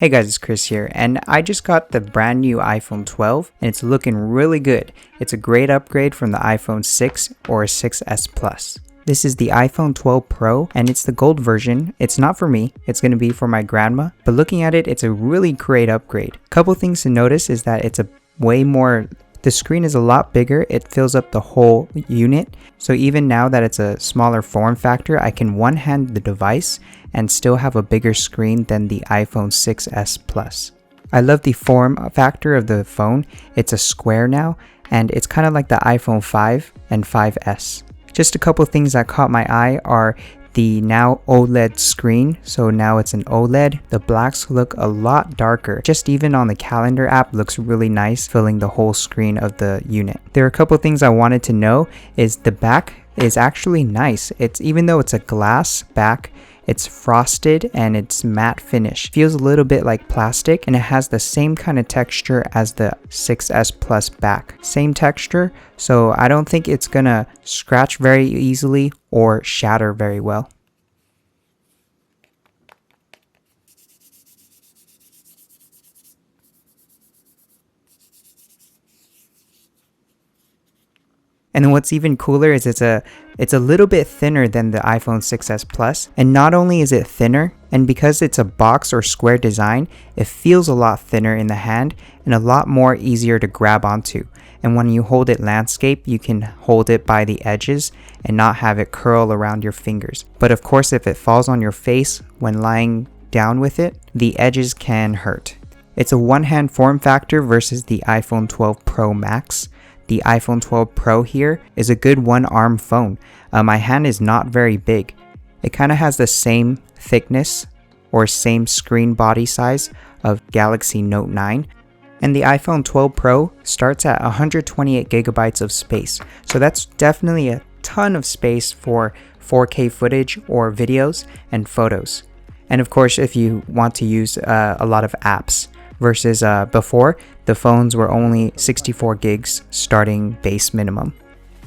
Hey guys, it's Chris here, and I just got the brand new iPhone 12 and it's looking really good. It's a great upgrade from the iPhone 6 or 6s Plus. This is the iPhone 12 Pro and it's the gold version. It's not for me, it's going to be for my grandma, but looking at it, it's a really great upgrade. Couple things to notice is that it's the screen is a lot bigger, it fills up the whole unit. So even now that it's a smaller form factor, I can one-hand the device and still have a bigger screen than the iPhone 6s Plus. I love the form factor of the phone. It's a square now, and it's kind of like the iPhone 5 and 5s. Just a couple things that caught my eye are the now OLED screen. So now it's an OLED. The blacks look a lot darker. Just even on the calendar app looks really nice, filling the whole screen of the unit. There are a couple things I wanted to know is the back is actually nice. Even though it's a glass back, it's frosted and it's matte finish. Feels a little bit like plastic and it has the same kind of texture as the 6s Plus back. Same texture, so I don't think it's gonna scratch very easily or shatter very well. And then what's even cooler is it's a little bit thinner than the iPhone 6s Plus. And not only is it thinner, and because it's a box or square design, it feels a lot thinner in the hand and a lot more easier to grab onto. And when you hold it landscape, you can hold it by the edges and not have it curl around your fingers. But of course, if it falls on your face when lying down with it, the edges can hurt. It's a one-hand form factor versus the iPhone 12 Pro Max. The iPhone 12 Pro here is a good one-arm phone. My hand is not very big. It kind of has the same thickness or same screen body size of Galaxy Note 9. And the iPhone 12 Pro starts at 128 gigabytes of space. So that's definitely a ton of space for 4K footage or videos and photos. And of course, if you want to use a lot of apps. Versus before, the phones were only 64 gigs starting base minimum.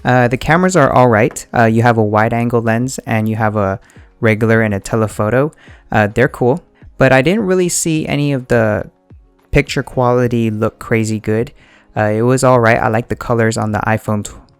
The cameras are alright. You have a wide angle lens and you have a regular and a telephoto. They're cool, but I didn't really see any of the picture quality look crazy good. It was alright. I like the colors on the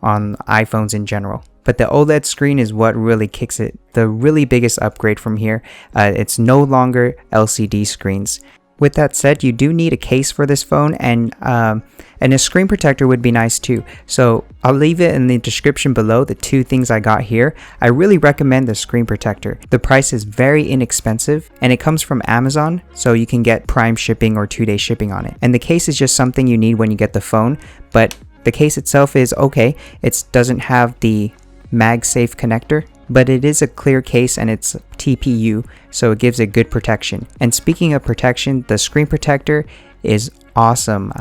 on iPhones in general. But the OLED screen is what really kicks it. The really biggest upgrade from here. It's no longer LCD screens. With that said, you do need a case for this phone and a screen protector would be nice too. So I'll leave it in the description below, the two things I got here. I really recommend the screen protector. The price is very inexpensive and it comes from Amazon, so you can get Prime shipping or 2-day shipping on it. And the case is just something you need when you get the phone, but the case itself is okay. It doesn't have the MagSafe connector, but it is a clear case and it's TPU, so it gives it good protection. And speaking of protection, the screen protector is awesome.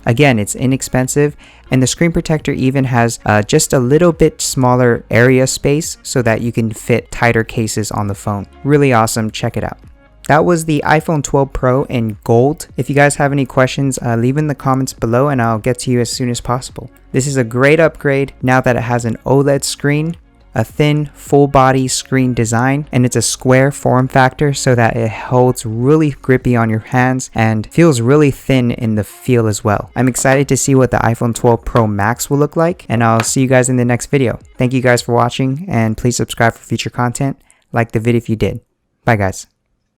Again, it's inexpensive, and the screen protector even has just a little bit smaller area space so that you can fit tighter cases on the phone. Really awesome, check it out. That was the iPhone 12 Pro in gold. If you guys have any questions, leave in the comments below and I'll get to you as soon as possible. This is a great upgrade now that it has an OLED screen, a thin full body screen design, and it's a square form factor so that it holds really grippy on your hands and feels really thin in the feel as well. I'm excited to see what the iPhone 12 Pro Max will look like, and I'll see you guys in the next video. Thank you guys for watching, and please subscribe for future content. Like the video if you did. Bye guys.